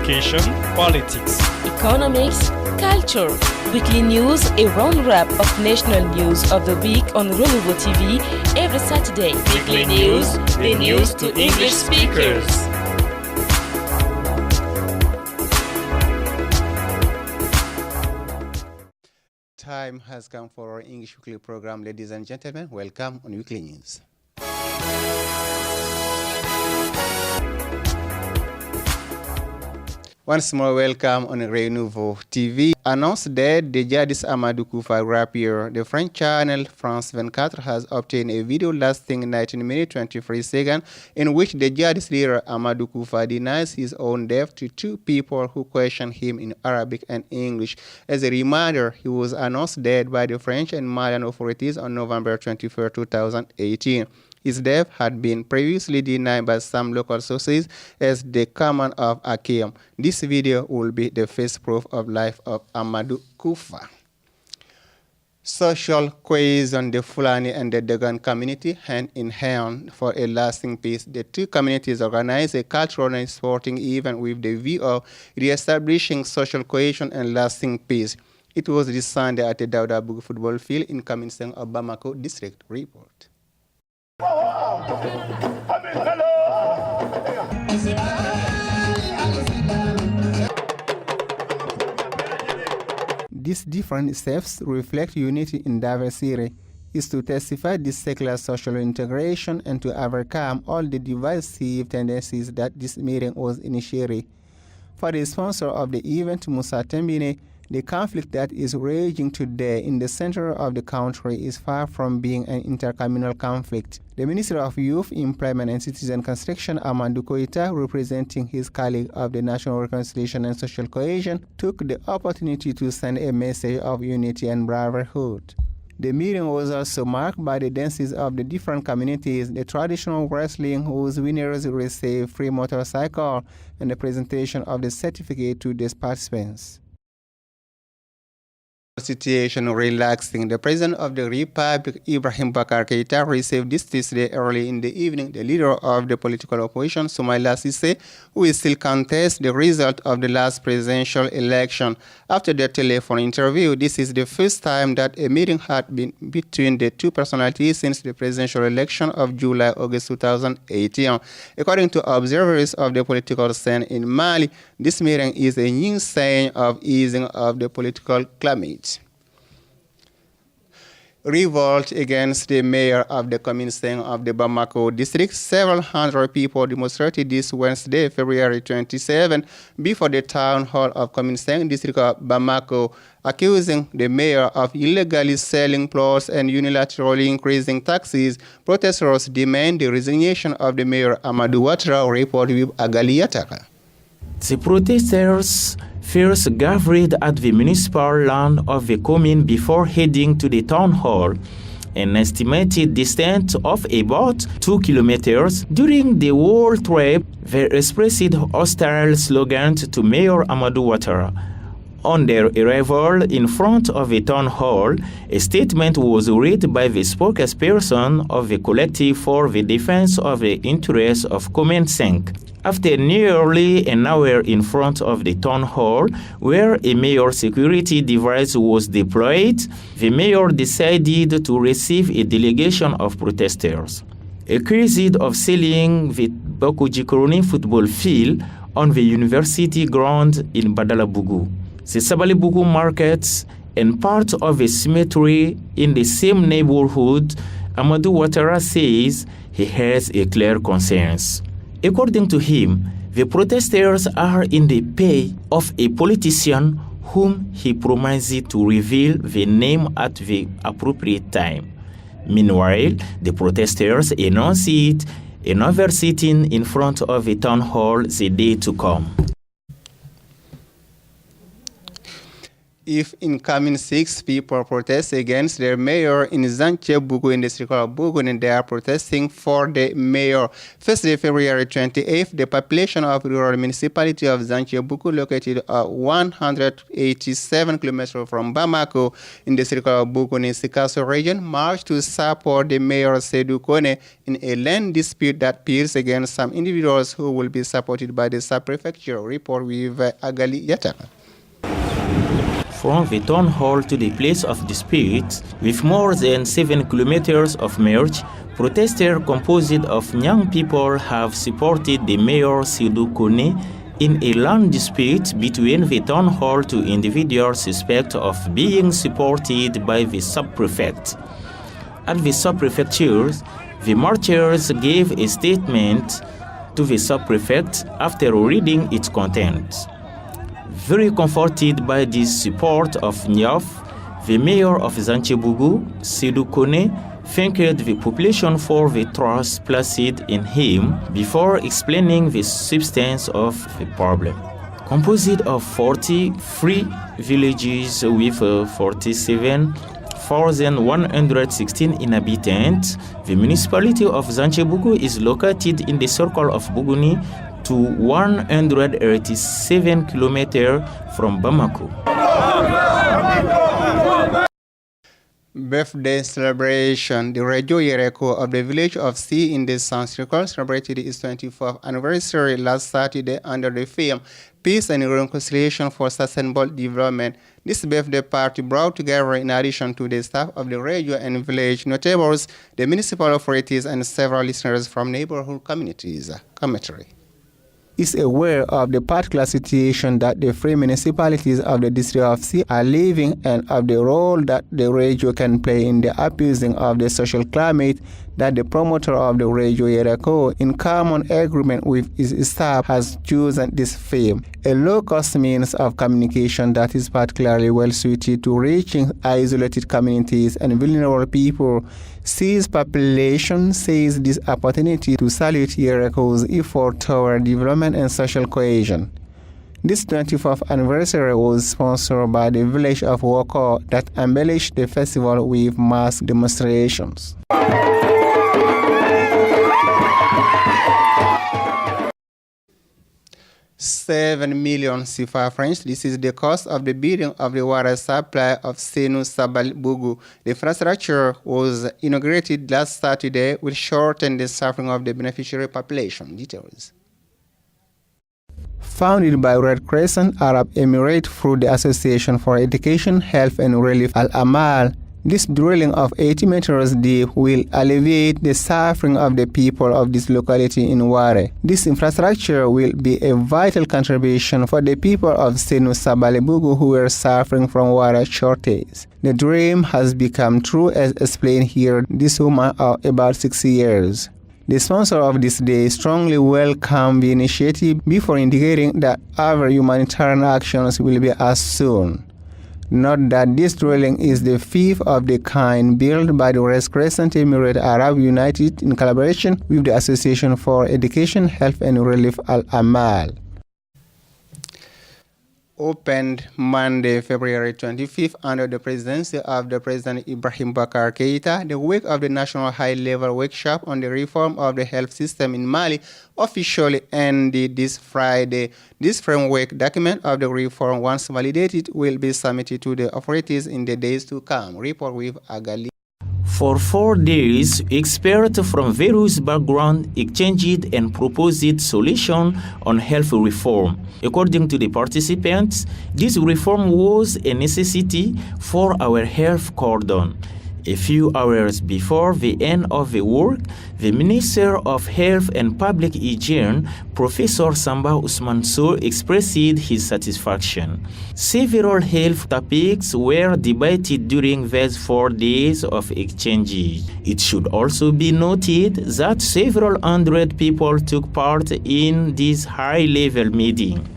education, politics, economics, culture, weekly news, a roundup of national news of the week on Renouveau TV every Saturday. Weekly news, the news to English speakers. Time has come for our English Weekly program. Ladies and gentlemen, welcome on Weekly News. Once more, welcome on Renouveau TV. Announced that the jihadist Amadou Koufa rapier, the French channel France 24 has obtained a video lasting 19 minutes 23 seconds in which the jihadist leader Amadou Koufa denies his own death to two people who question him in Arabic and English. As a reminder, he was announced dead by the French and Malian authorities on November 24, 2018. His death had been previously denied by some local sources as the command of Akiem. This video will be the first proof of life of Amadou Koufa. Social cohesion, the Fulani and the Dogon community hand in hand for a lasting peace. The two communities organize a cultural and sporting event with the view of re-establishing social cohesion and lasting peace. It was this Sunday at the Dauda Bougou football field in Kaminseng of Bamako district. Report. These different steps reflect unity in diversity, is to testify this secular social integration and to overcome all the divisive tendencies that this meeting was initiated. For the sponsor of the event, Musa Tembine, the conflict that is raging today in the center of the country is far from being an intercommunal conflict. The Minister of Youth, Employment and Citizen Construction, Amadou Koita, representing his colleague of the National Reconciliation and Social Cohesion, took the opportunity to send a message of unity and brotherhood. The meeting was also marked by the dances of the different communities, the traditional wrestling whose winners received free motorcycle, and the presentation of the certificate to the participants. Situation relaxing. The President of the Republic, Ibrahim Bakar Keita, received this Tuesday early in the evening the leader of the political opposition, Soumaïla Cissé, who is still contest the result of the last presidential election. After the telephone interview, this is the first time that a meeting had been between the two personalities since the presidential election of July-August 2018. According to observers of the political scene in Mali, this meeting is a new sign of easing of the political climate. Revolt against the mayor of the Kaminseng of the Bamako district. Several hundred people demonstrated this Wednesday, February 27, before the town hall of Kaminseng district of Bamako, accusing the mayor of illegally selling plots and unilaterally increasing taxes. Protesters demand the resignation of the mayor Amadou Ouattara. Report with Agali Yataka. The protesters first gathered at the municipal lawn of the commune before heading to the town hall, an estimated distance of about 2 kilometers. During the whole trip, they expressed hostile slogans to Mayor Amadou Ouattara. On their arrival in front of the town hall, a statement was read by the spokesperson of the collective for the defense of the interests of Kaminseng. After nearly an hour in front of the town hall, where a mayor security device was deployed, the mayor decided to receive a delegation of protesters. Accused of selling the Bakoujikoroni football field on the university ground in Badalabougou, the Sabalibougou markets, and part of a cemetery in the same neighborhood, Amadou Ouattara says he has a clear conscience. According to him, the protesters are in the pay of a politician whom he promised to reveal the name at the appropriate time. Meanwhile, the protesters announced another sitting in front of the town hall the day to come. if incoming 6 people protest against their mayor in Zantje-Bougou in the district of Bougou, and they are protesting for the mayor. Thursday, February 28th, the population of the rural municipality of Zantje-Bougou, located 187 kilometers from Bamako in the district of Bougou in Sikasso region, marched to support the mayor Seydou Kone in a land dispute that appeals against some individuals who will be supported by the sub-prefecture. Report with Agali Yataka. From the town hall to the place of dispute, with more than 7 kilometers of march, protesters composed of young people have supported the mayor Seydou Kone in a land dispute between the town hall to individuals suspected of being supported by the sub-prefect. At the sub-prefecture, the marchers gave a statement to the sub-prefect after reading its contents. Very comforted by this support of Niaf, the mayor of Zantje-Bougou, Seydou Kone, thanked the population for the trust placed in him before explaining the substance of the problem. Composed of 43 villages with 47,116 inhabitants, the municipality of Zantje-Bougou is located in the circle of Bougouni, to 187 kilometers from Bamako. Birthday celebration. The Radio Yereko of the village of C in the San Circle celebrated its 24th anniversary last Saturday under the theme Peace and Reconciliation for Sustainable Development. This birthday party brought together, in addition to the staff of the radio and village notables, the municipal authorities and several listeners from neighborhood communities. Commentary is aware of the particular situation that the three municipalities of the district of C are living and of the role that the radio can play in the appeasing of the social climate that the promoter of the Radio Yereko, in common agreement with his staff, has chosen this theme, a low-cost means of communication that is particularly well-suited to reaching isolated communities and vulnerable people. C's population sees this opportunity to salute Yereko's effort toward development and social cohesion. This 24th anniversary was sponsored by the village of Woko that embellished the festival with mass demonstrations. $7 million CFA francs. This is the cost of the building of the water supply of Sénou-Sabali-Bougou. The infrastructure was inaugurated last Saturday, which shortened the suffering of the beneficiary population. Details. Founded by Red Crescent Arab Emirate through the Association for Education, Health and Relief Al-Amal, this drilling of 80 meters deep will alleviate the suffering of the people of this locality in Ware. This infrastructure will be a vital contribution for the people of Sénou-Sabali-Bougou who were suffering from water shortage. The dream has become true as explained here this woman of about 60 years. The sponsor of this day strongly welcomed the initiative before indicating that other humanitarian actions will be as soon. Note that this drilling is the fifth of the kind built by the Red Crescent Emirate Arab United in collaboration with the Association for Education, Health and Relief Al-Amal. Opened Monday, February 25th, under the presidency of the President Ibrahim Boubacar Keïta, the week of the National High-Level Workshop on the Reform of the Health System in Mali officially ended this Friday. This framework document of the reform, once validated, will be submitted to the authorities in the days to come. Report with Agali. For 4 days, experts from various backgrounds exchanged and proposed solutions on health reform. According to the participants, this reform was a necessity for our health cordon. A few hours before the end of the work, the Minister of Health and Public Hygiene, Professor Samba Ousmane Sow, expressed his satisfaction. Several health topics were debated during these 4 days of exchange. It should also be noted that several hundred people took part in this high-level meeting.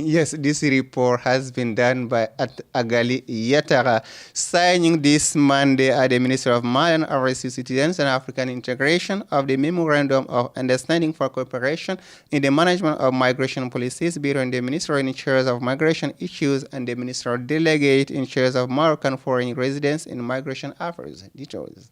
Yes, this report has been done by Agali Yatara, signing this Monday at the Ministry of Malian Overseas Citizens and African Integration of the Memorandum of Understanding for Cooperation in the Management of Migration Policies between the Minister in charge of Migration Issues and the Minister Delegate in charge of Moroccan Foreign Residents in Migration Affairs. Details.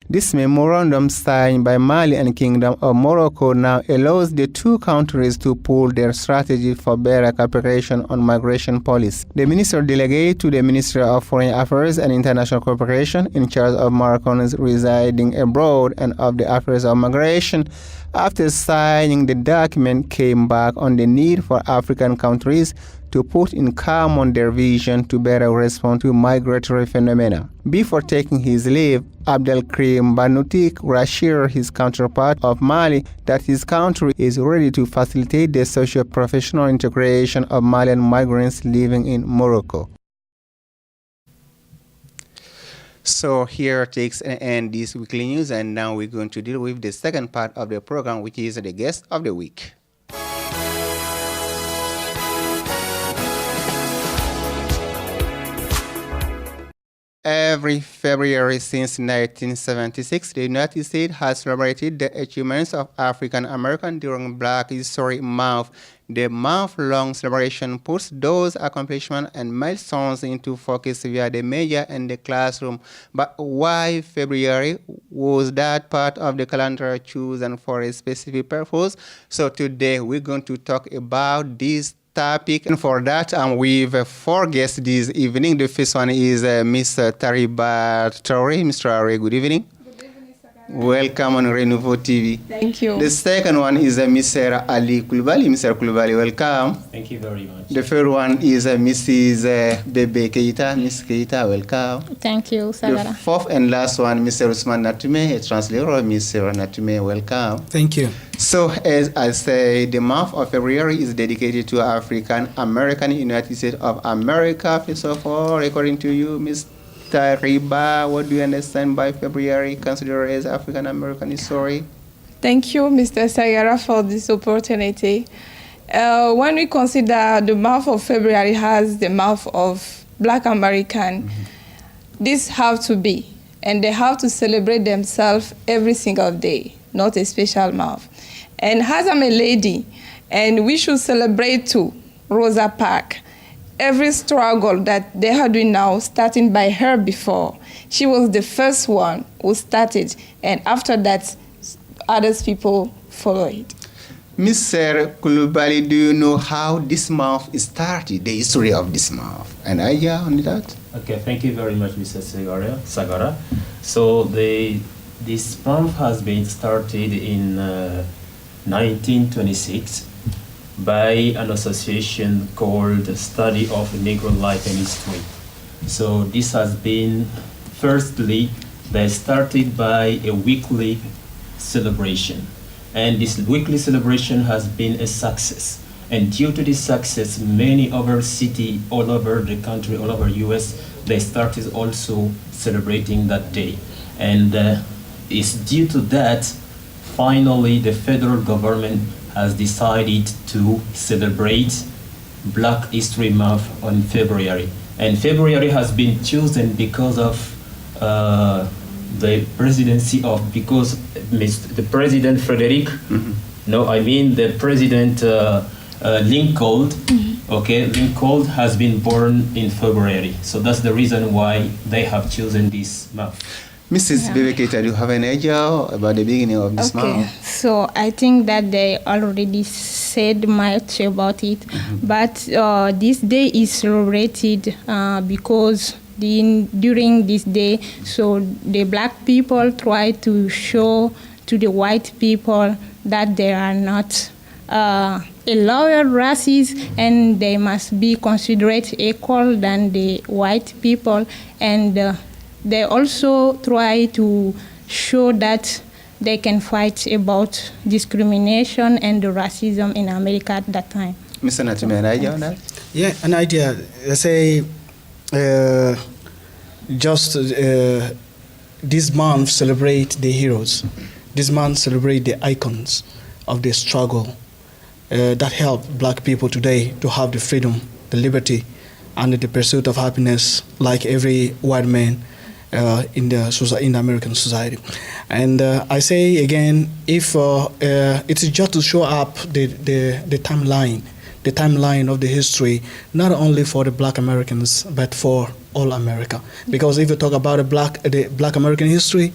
This memorandum signed by Mali and Kingdom of Morocco now allows the two countries to pool their strategy for better cooperation on migration policy. The minister delegate to the Ministry of Foreign Affairs and International Cooperation in charge of Moroccans residing abroad and of the affairs of migration, after signing the document, came back on the need for African countries to put in common their vision to better respond to migratory phenomena. Before taking his leave, Abdelkrim Banoutik reassured his counterpart of Mali that his country is ready to facilitate the socio-professional integration of Malian migrants living in Morocco. So here takes an end this weekly news, and now we're going to deal with the second part of the program, which is the guest of the week. Every February since 1976, the United States has celebrated the achievements of African Americans during Black History Month. The month-long celebration puts those accomplishments and milestones into focus via the media and the classroom. But why February? Was that part of the calendar chosen for a specific purpose? So today we're going to talk about this topic, and for that we have four guests this evening. The first one is Mr. Tariba Traore. Mr. Traore, good evening. Good evening, Sagara. Welcome on Renouveau TV. Thank you. The second one is Mr. Ali Koulibaly. Mr. Koulibaly, welcome. Thank you very much. The third one is Mrs. Bebe Keita. Miss Keita, welcome. Thank you, The Sagara. fourth and last one, Mr. Usman Natume, a translator. Mr. Natume, welcome. Thank you. So, as I say, the month of February is dedicated to African American United States of America. First of all, according to you, Mr. Riba, what do you understand by February considered as African American history? Thank you, Mr. Sagara, for this opportunity. When we consider the month of February as the month of Black American, this have to be, and they have to celebrate themselves every single day, not a special month. And as I'm a lady, and we should celebrate too, Rosa Parks, every struggle that they are doing now, starting by her before. She was the first one who started, and after that, other people follow it. Mr. Koulibaly, do you know how this month started, the history of this month? An idea on that? Okay, thank you very much, Mr. Sagara. So this month has been started in 1926 by an association called Study of Negro Life and History. So this has been, firstly, they started by a weekly celebration. And this weekly celebration has been a success. And due to this success, many other cities all over the country, all over US, they started also celebrating that day. And it's due to that, finally, the federal government has decided to celebrate Black History Month on February. And February has been chosen because of the presidency of, because the President Frederick, no, I mean the President Lincoln, okay, Lincoln has been born in February. So that's the reason why they have chosen this month. Mrs. Bebe Keita, do you have an idea about the beginning of this month? So I think that they already said much about it, but this day is celebrated because during this day, so the Black people try to show to the white people that they are not a lower races and they must be considered equal than the white people, and they also try to show that they can fight about discrimination and racism in America at that time. Mr. Natume, an idea on that? Yeah, an idea. Let's say this month celebrate the heroes. This month celebrate the icons of the struggle that help black people today to have the freedom, the liberty, and the pursuit of happiness like every white man in the American society. And I say again, if it's just to show up the timeline of the history, not only for the black Americans, but for all America. Because if you talk about the black American history,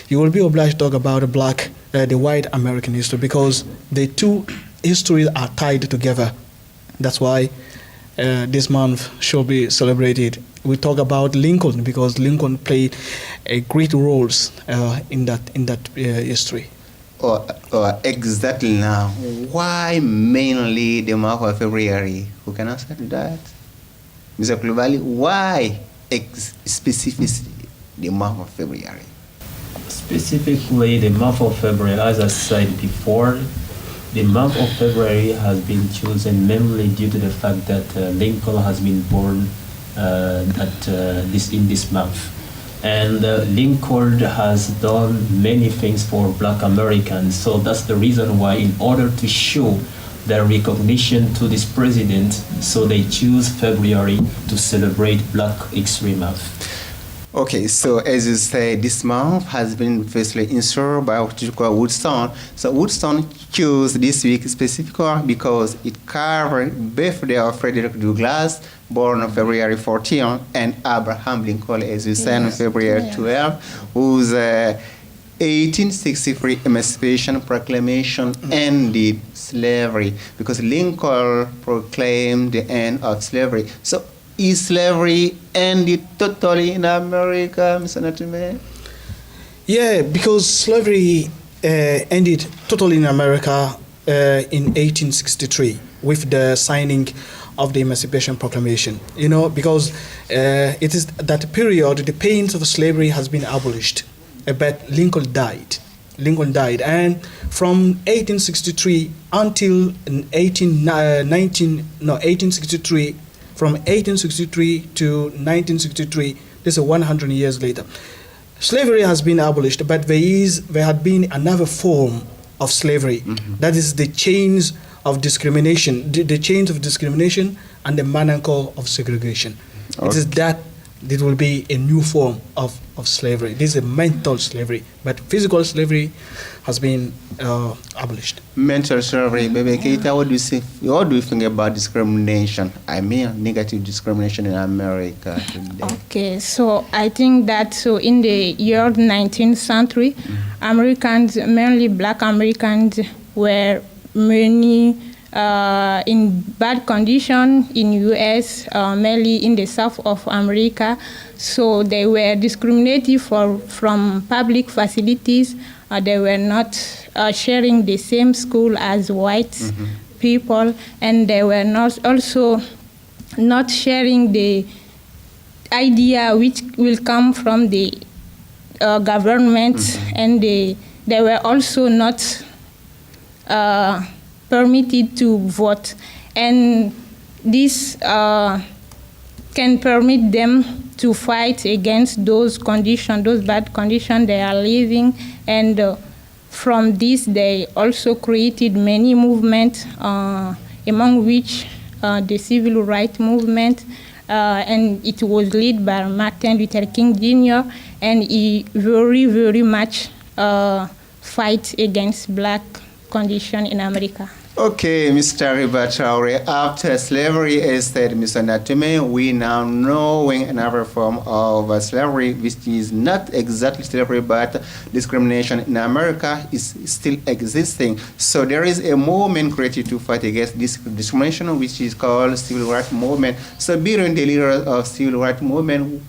you will be obliged to talk about the white American history, because the two histories are tied together. That's why this month should be celebrated. We talk about Lincoln because Lincoln played a great roles in that history. Exactly now. Why mainly the month of February? Who can answer that? Mr. Coulibaly, why specifically the month of February? Specifically, the month of February, as I said before, the month of February has been chosen mainly due to the fact that Lincoln has been born in this month. And Lincoln has done many things for black Americans, so that's the reason why, in order to show their recognition to this president, so they choose February to celebrate Black History Month. Okay, so as you say, this month has been firstly inspired by what you call Woodstown. So Woodstown chose this week specifically because it covered birthday of Frederick Douglass, born on February 14, and Abraham Lincoln, as you said, on February 12, whose 1863 Emancipation Proclamation ended slavery, because Lincoln proclaimed the end of slavery. So is slavery ended totally in America, Mr. Natume? Yeah, because slavery ended totally in America in 1863 with the signing of the Emancipation Proclamation. You know, because it is that period the pains of slavery has been abolished, but Lincoln died. And from 1863 until 1863. From 1863 to 1963, this is 100 years later. Slavery has been abolished, but there had been another form of slavery. Mm-hmm. That is the chains of discrimination, the chains of discrimination and the manacle of segregation. Okay. It is that it will be a new form of slavery. This is a mental slavery, but physical slavery has been abolished. Mental slavery, Baby Keita, what do you think about discrimination? I mean, negative discrimination in America today. Okay, so I think that in the year 19th century, Americans, mainly black Americans, were many in bad condition in U.S., mainly in the south of America. So they were discriminated from public facilities. They were not sharing the same school as white people, and they were not sharing the idea which will come from the government, and they were also not permitted to vote, and this can permit them to fight against those conditions, those bad conditions they are living, and from this they also created many movements, among which the civil rights movement, and it was led by Martin Luther King Jr., and he very, very much fight against black condition in America. Okay, Mr. Riba Traore, after slavery, as said Mr. Natume, we now knowing another form of slavery, which is not exactly slavery, but discrimination in America is still existing. So there is a movement created to fight against this discrimination, which is called civil rights movement. So being the leader of civil rights movement,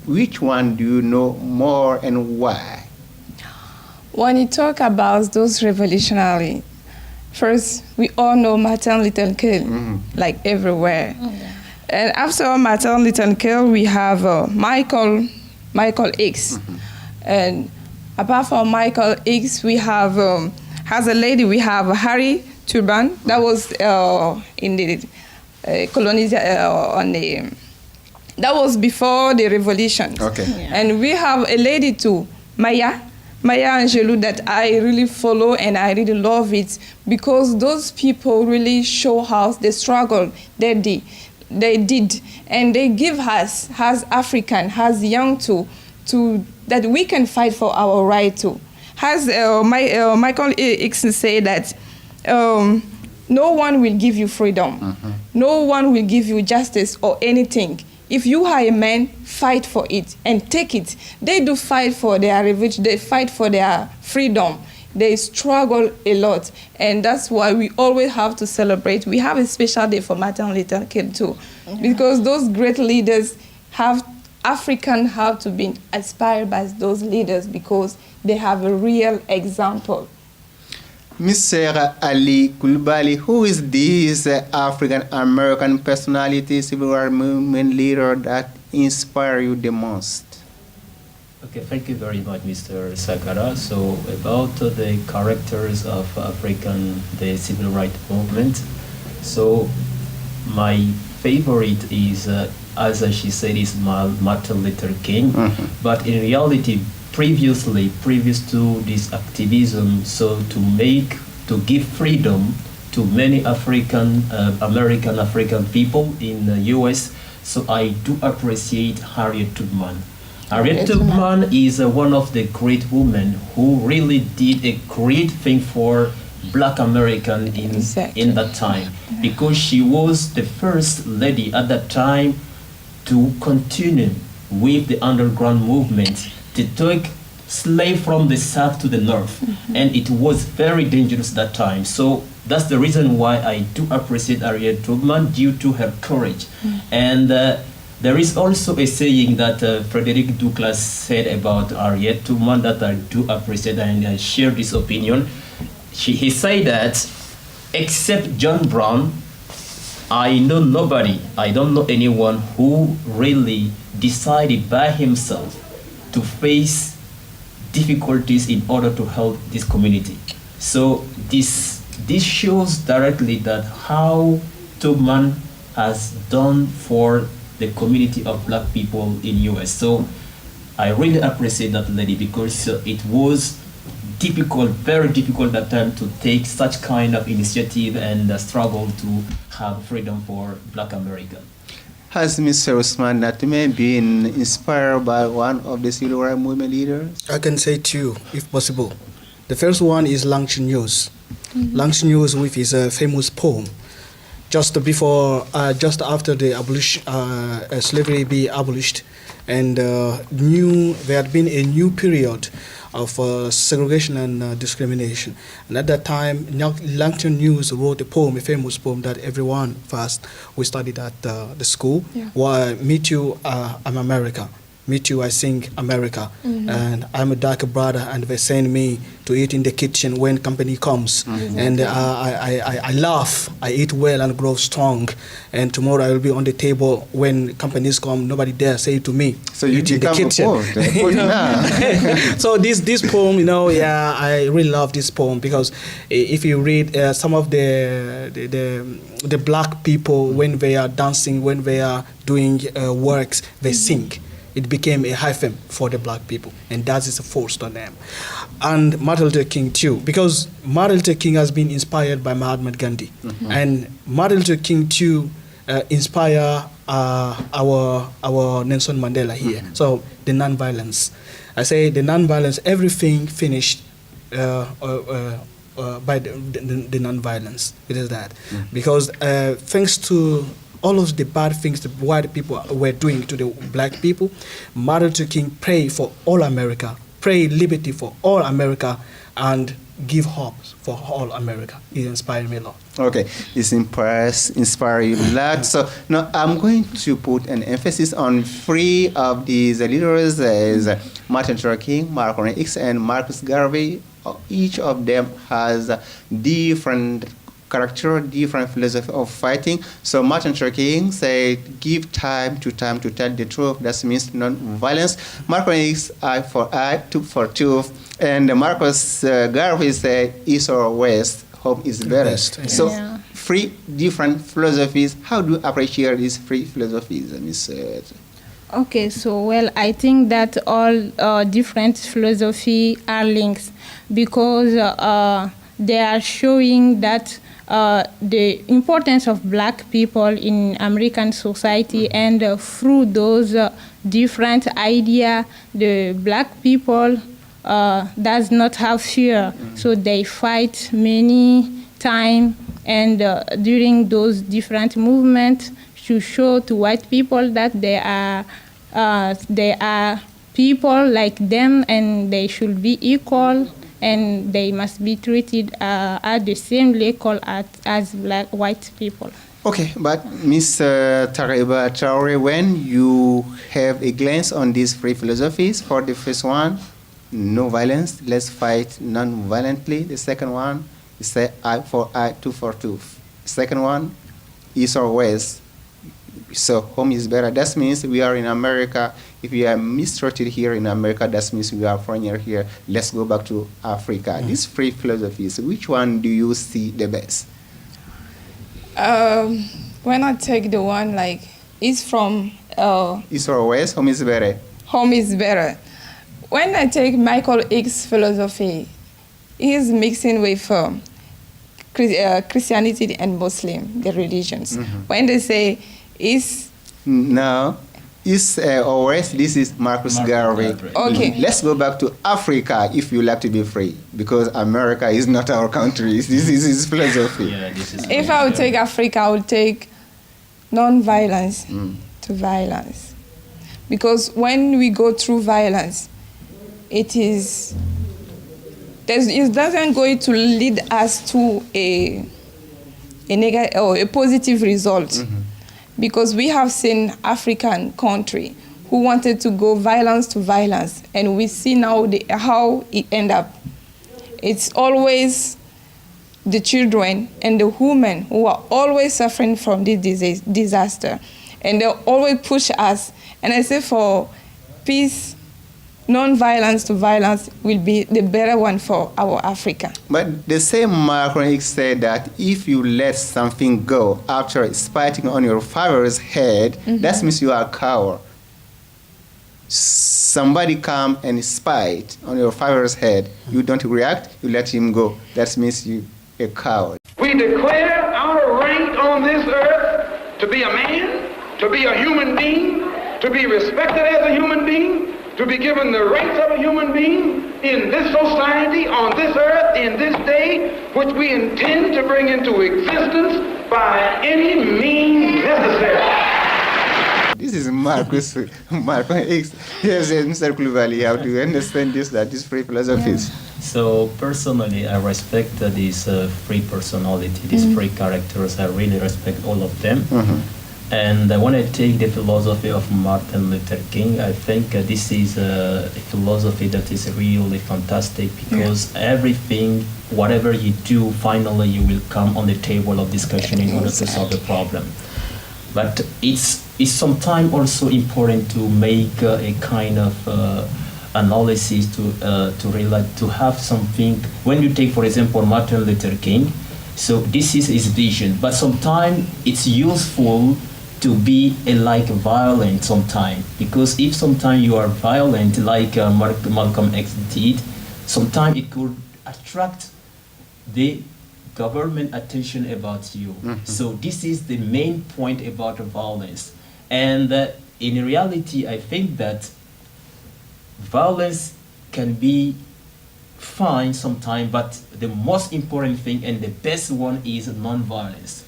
which one do you know more and why? When you talk about those revolutionary, first, we all know Martin Luther King, like everywhere. And after Martin Luther King, we have Michael X. And apart from Michael X, we have, as a lady, we have Harry Turban. That was in the colonization, that was before the revolution. Okay. Yeah. And we have a lady too, Maya Maya Angelou that I really follow and I really love it because those people really show how the struggle they did and they give us as African, as young to that we can fight for our right too. As Michael X say that no one will give you freedom, no one will give you justice or anything. If you are a man, fight for it and take it. They do fight for their revenge, they fight for their freedom. They struggle a lot, and that's why we always have to celebrate. We have a special day for Martin Luther King too, because those great leaders Africans have to be inspired by those leaders because they have a real example. Mr. Ali Coulibaly, who is this African-American personality, civil rights movement leader that inspire you the most? Okay, thank you very much, Mr. Sakara. So about the characters of the civil rights movement. So my favorite is, as she said, is Martin Luther King. But in reality, previous to this activism, so to give freedom to many African people in the U.S. So I do appreciate Harriet Tubman. Harriet Tubman is one of the great women who really did a great thing for Black American in that time, because she was the first lady at that time to continue with the underground movement to take slave from the south to the north, and it was very dangerous that time. So that's the reason why I do appreciate Harriet Tubman, due to her courage. And there is also a saying that Frederick Douglass said about Harriet Tubman that I do appreciate, and I share this opinion. He said that, except John Brown, I know nobody, I don't know anyone who really decided by himself to face difficulties in order to help this community. So this shows directly that how Tubman has done for the community of Black people in US. So I really appreciate that lady, because it was difficult, very difficult at that time to take such kind of initiative and struggle to have freedom for Black America. Has Mr. Usman Natume been inspired by one of the civil rights movement leaders? I can say two, if possible. The first one is Langston Hughes. Langston Hughes with his famous poem, just after the slavery be abolished, and there had been a new period of segregation and discrimination. And at that time, Langston Hughes wrote a famous poem that everyone first we studied at the school. Meet you, I'm America. Meet you, I sing America. And I'm a darker brother, and they send me to eat in the kitchen when company comes. And I laugh, I eat well and grow strong. And tomorrow I will be on the table when companies come, nobody dare say to me. So you become a poet. So this poem, I really love this poem, because if you read some of the Black people, when they are dancing, when they are doing works, they sing. It became a hyphen for the Black people, and that is a force on them. And Martin Luther King too, because Martin Luther King has been inspired by Mahatma Gandhi, and Martin Luther King too inspire our Nelson Mandela here. So the non-violence, I say the non-violence, everything finished by the non-violence. It is that, because thanks to all of the bad things the white people were doing to the Black people, Martin Luther King prayed for all America, pray liberty for all America, and give hope for all America. It inspired me a lot. Okay, it's inspire you a lot. So now I'm going to put an emphasis on three of these leaders, as Martin Luther King, Malcolm X, and Marcus Garvey. Each of them has different character, different philosophy of fighting. So Martin Luther King said, give time to tell the truth. That means non-violence. Malcolm X, eye for eye, tooth for tooth. And Marcus Garvey said, east or west, hope is better. So three different philosophies. How do you appreciate these three philosophies, Ms. Okay, so well, I think that all different philosophy are linked because they are showing that the importance of black people in American society, and through those different ideas, the black people does not have fear, so they fight many times, and during those different movements to show to white people that they are people like them and they should be equal and they must be treated at the same level as black white people. Okay, but Mr. Tareba Traore, when you have a glance on these three philosophies, for the first one, no violence, let's fight non-violently. The second one, you say eye for eye, tooth for tooth. Second one, east or west. So home is better. That means we are in America. If we are mistreated here in America, that means we are foreigner here. Let's go back to Africa. These three philosophies, which one do you see the best? When I take the one like it's from East or west, home is better. Home is better. When I take Michael Hicks' philosophy, he's mixing with Christianity and Muslim, the religions. Mm-hmm. When they say East, no, East or west, this is Marcus Garvey. Okay. Let's go back to Africa if you like to be free, because America is not our country. This is his philosophy. Yeah, this is if I would take Africa, I would take non-violence to violence. Because when we go through violence, it doesn't going to lead us to a negative or a positive result. Mm-hmm. Because we have seen African country who wanted to go violence to violence, and we see now how it end up. It's always the children and the women who are always suffering from this disaster, and they always push us. And I say for peace, non-violence to violence will be the better one for our Africa. But the same Malcolm X said that if you let something go after spiting on your father's head, that means you are a coward. Somebody come and spite on your father's head, you don't react, you let him go. That means you a coward. We declare our right on this earth to be a man, to be a human being, to be respected as a human being, to be given the rights of a human being in this society, on this earth, in this day, which we intend to bring into existence by any means necessary. This is Malcolm X. Yes, Mr. Kuluvali, how do you understand this, that these three philosophies? So personally, I respect these three personality, these three characters. I really respect all of them. And when I take the philosophy of Martin Luther King, I think this is a philosophy that is really fantastic, because everything, whatever you do, finally you will come on the table of discussion in order to solve the problem. But it's sometimes also important to make a kind of analysis to have something. When you take, for example, Martin Luther King, so this is his vision, but sometimes it's useful to be violent sometimes, because if sometimes you are violent like Malcolm X did, sometimes it could attract the government attention about you. So this is the main point about violence. And in reality, I think that violence can be fine sometimes, but the most important thing and the best one is non-violence.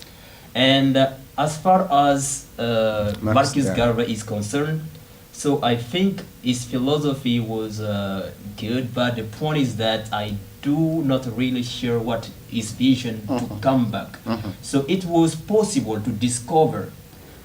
And as far as Marcus Garvey is concerned, so I think his philosophy was good, but the point is that I do not really sure what his vision to come back. So it was possible to discover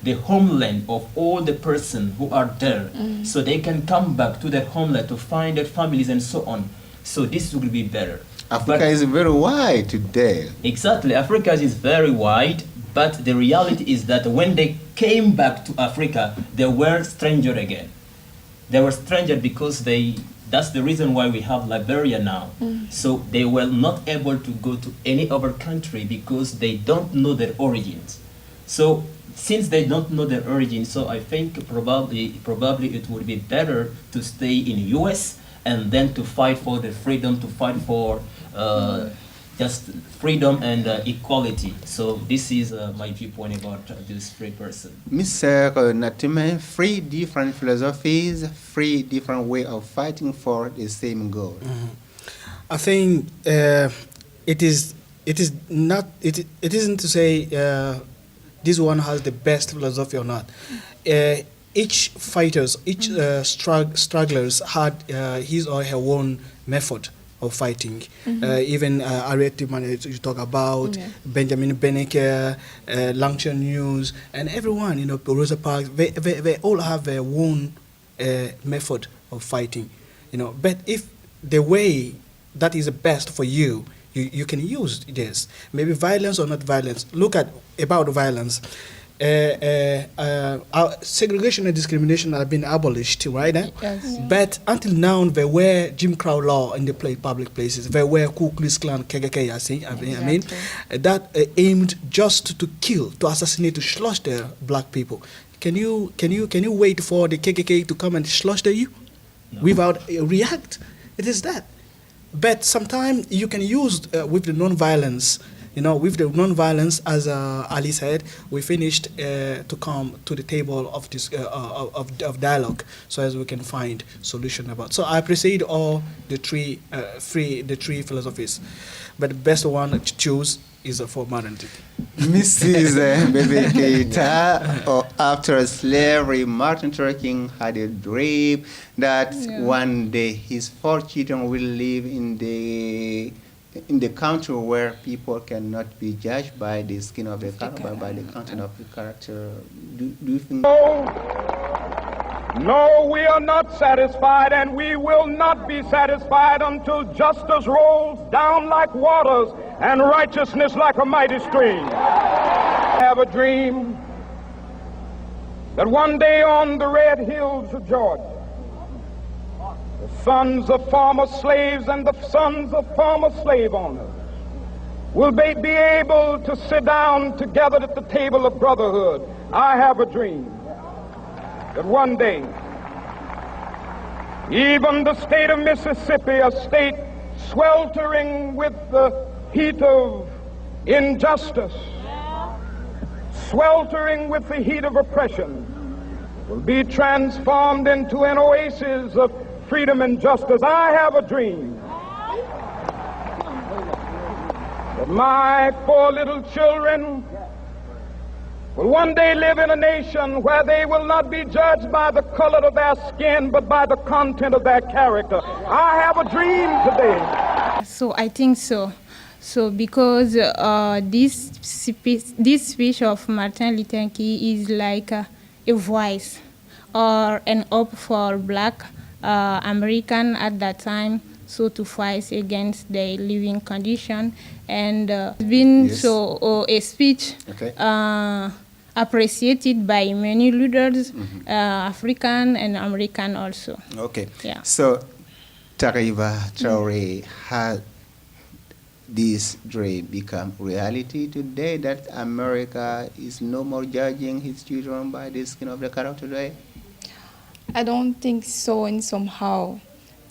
the homeland of all the persons who are there, so they can come back to their homeland to find their families and so on. So this will be better. Africa is very wide today. Exactly, Africa is very wide. But the reality is that when they came back to Africa, they were strangers again. They were strangers because that's the reason why we have Liberia now. So they were not able to go to any other country because they don't know their origins. So since they don't know their origin, so I think probably it would be better to stay in US and then to fight for the freedom, to fight for just freedom and equality. So this is my viewpoint about this free person. Mr. Natume, 3 different philosophies, 3 different way of fighting for the same goal. I think it isn't to say this one has the best philosophy or not. Each fighters, each strugglers had his or her own method of fighting. Even Harriet Tubman you talk about, Benjamin Banneker, Langston Hughes, and everyone, you know, Rosa Parks, they all have their own method of fighting, you know. But if the way that is the best for you, you can use this. Maybe violence or not violence. Look at about violence. Segregation and discrimination have been abolished, right? Yes. But until now, there were Jim Crow law in the public places. There were Ku Klux Klan, KKK, I mean, that aimed just to kill, to assassinate, to slaughter black people. Can you wait for the KKK to come and slaughter you without react? It is that. But sometimes you can use with the non-violence. You know, with the non-violence, as Ali said, we finished to come to the table of this of dialogue, so as we can find solution about. So I appreciate all the three philosophies, but the best one to choose is for modernity. Mrs. Bebe Keita, or after slavery, Martin Luther King had a dream that one day his 4 children will live in the country where people cannot be judged by the skin of the color, but by the content of the character. Do you think? No, we are not satisfied, and we will not be satisfied until justice rolls down like waters and righteousness like a mighty stream. I have a dream that one day on the red hills of Georgia, the sons of former slaves and the sons of former slave owners will be able to sit down together at the table of brotherhood. I have a dream that one day, even the state of Mississippi, a state sweltering with the heat of injustice, sweltering with the heat of oppression, will be transformed into an oasis of freedom and justice. I have a dream that my 4 little children will one day live in a nation where they will not be judged by the color of their skin, but by the content of their character. I have a dream today. So I think so. So because this speech of Martin Luther King is like a voice or an hope for black American at that time, so to fight against their living condition, and been so a speech appreciated by many leaders, African and American also. Okay. Yeah. So Tariba Traore, had this dream become reality today, that America is no more judging his children by the skin of the color today? I don't think so. In somehow,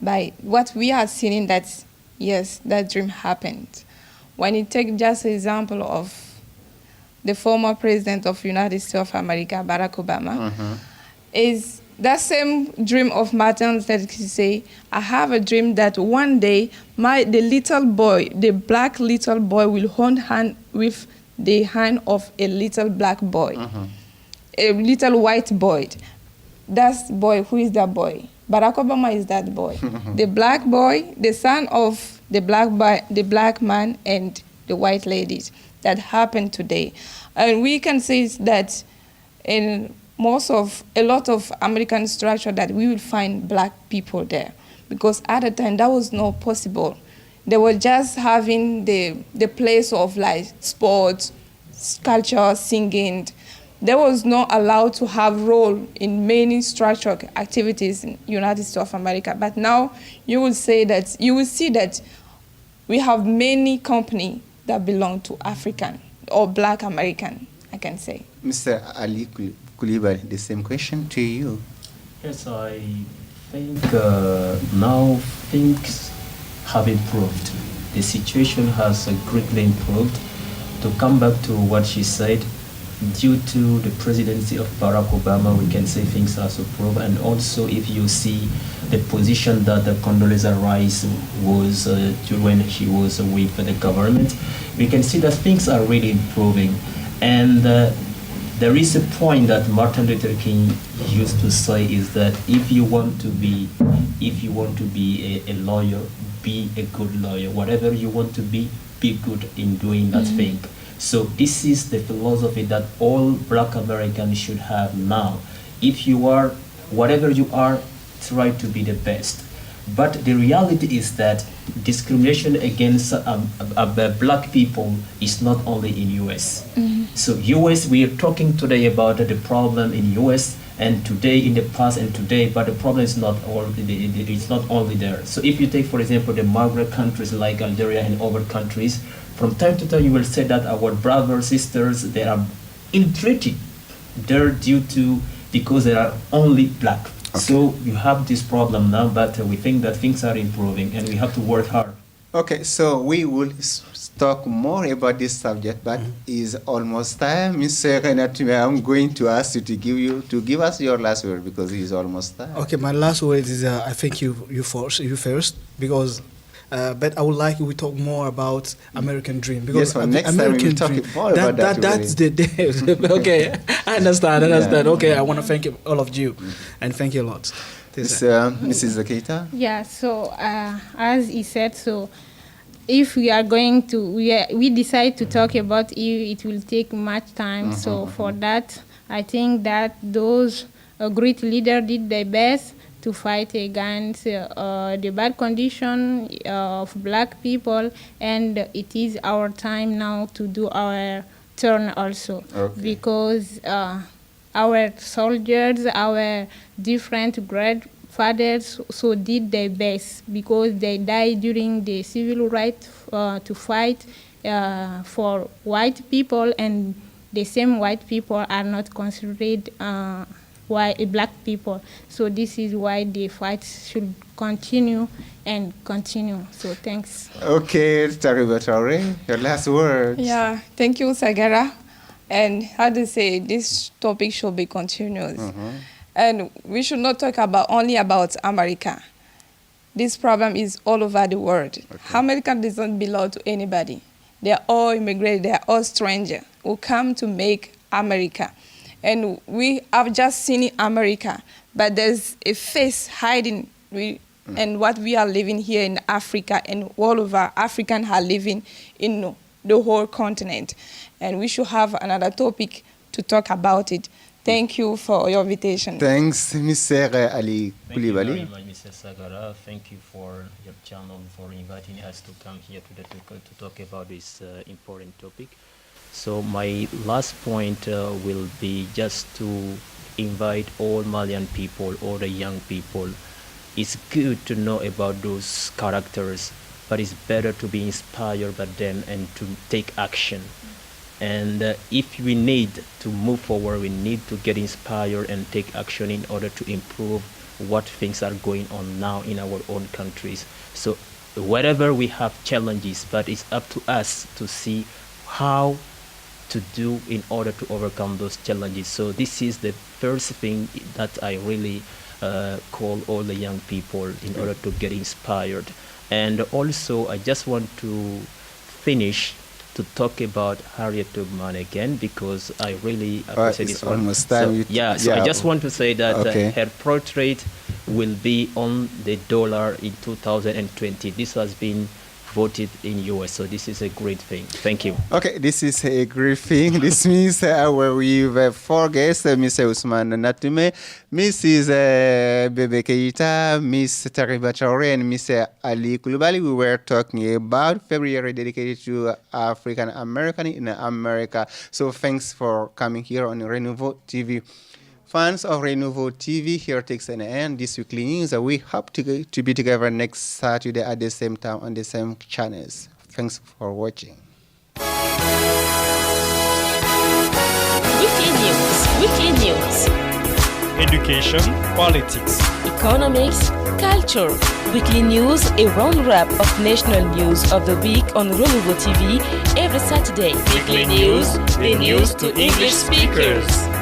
by what we are seeing, that yes, that dream happened. When you take just an example of the former president of United States of America, Barack Obama, is that same dream of Martin Luther King say, I have a dream that one day the little boy, the black little boy, will hold hand with the hand of a little black boy, a little white boy. That boy, who is that boy? Barack Obama is that boy. The black boy, the son of the black man and the white ladies. That happened today. And we can say that in a lot of American structure that we will find black people there. Because at the time, that was not possible. They were just having the place of like sports, culture, singing. They was not allowed to have role in many structural activities in United States of America. But now you will see that we have many companies that belong to African or black American. I can say. Mr. Ali Coulibaly, the same question to you. Yes, I think now things have improved. The situation has greatly improved. To come back to what she said, due to the presidency of Barack Obama, we can say things have improved. And also, if you see the position that Condoleezza Rice was when she was with the government, we can see that things are really improving. And there is a point that Martin Luther King used to say is that if you want to be a lawyer, be a good lawyer. Whatever you want to be good in doing that thing. So this is the philosophy that all Black Americans should have now. If you are, whatever you are, try to be the best. But the reality is that discrimination against Black people is not only in US. So US, we are talking today about the problem in US, and today, in the past and today, but the problem is not it's not only there. So if you take, for example, the migrant countries like Algeria and other countries, from time to time you will say that our brothers, sisters, they are ill-treated there because they are only Black. Okay. So you have this problem now, but we think that things are improving and we have to work hard. Okay, so we will talk more about this subject, but it's almost time. Mr. Renatume, I'm going to ask you to give us your last word because it's almost time. Okay, my last word is I thank you first because. But I would like we talk more about American dream because yes, next American time we dream. talk more about that. That's the day. Okay, I understand. Yeah. Okay, I want to thank all of you, and thank you a lot. Mrs. Keita. Yeah. So as he said, so if we are going to we decide to talk about EU, it will take much time. So for that, I think that those great leaders did their best to fight against the bad condition of Black people, and it is our time now to do our turn also. Okay. Because our soldiers, our different grandfathers so did their best because they died during the civil rights to fight for white people, and the same white people are not considered Black people. So this is why the fight should continue and continue. So thanks. Okay, Tariba Traore, your last words. Yeah, thank you, Sagara. And how to say, this topic should be continuous. And we should not talk only about America. This problem is all over the world. Okay. America doesn't belong to anybody. They are all immigrants, they are all strangers who come to make America. And we have just seen in America, but there's a face hiding and what we are living here in Africa, and all of our Africans are living in the whole continent. And we should have another topic to talk about it. Thank you for your invitation. Thanks, Mr. Ali Coulibaly. Thank you very much, Mr. Sagara. Thank you for your channel for inviting us to come here today to talk about this important topic. So my last point will be just to invite all Malian people, all the young people. It's good to know about those characters, but it's better to be inspired by them and to take action. And if we need to move forward, we need to get inspired and take action in order to improve what things are going on now in our own countries. So wherever we have challenges, but it's up to us to see how to do in order to overcome those challenges. So this is the first thing that I really call all the young people in order to get inspired. And also I just want to finish to talk about Harriet Tubman again because I really appreciate this one. Almost time. So I just want to say that her portrait will be on the dollar in 2020. This has been voted in US, so this is a great thing. Thank you. Okay, this is a great thing. This means we have four guests, Mr. Ousmane Natume, Mrs. Bebe Keita, Ms. Tariba Traore, and Mr. Ali Coulibaly. We were talking about February dedicated to African American in America. So thanks for coming here on Renouveau TV. Fans of Renouveau TV, here takes an end. This weekly news. We hope to be together next Saturday at the same time on the same channels. Thanks for watching. weekly news, Education, politics, economics, culture, weekly news, a round-wrap of national news of the week on Renouveau TV every Saturday. weekly news, the news to English speakers.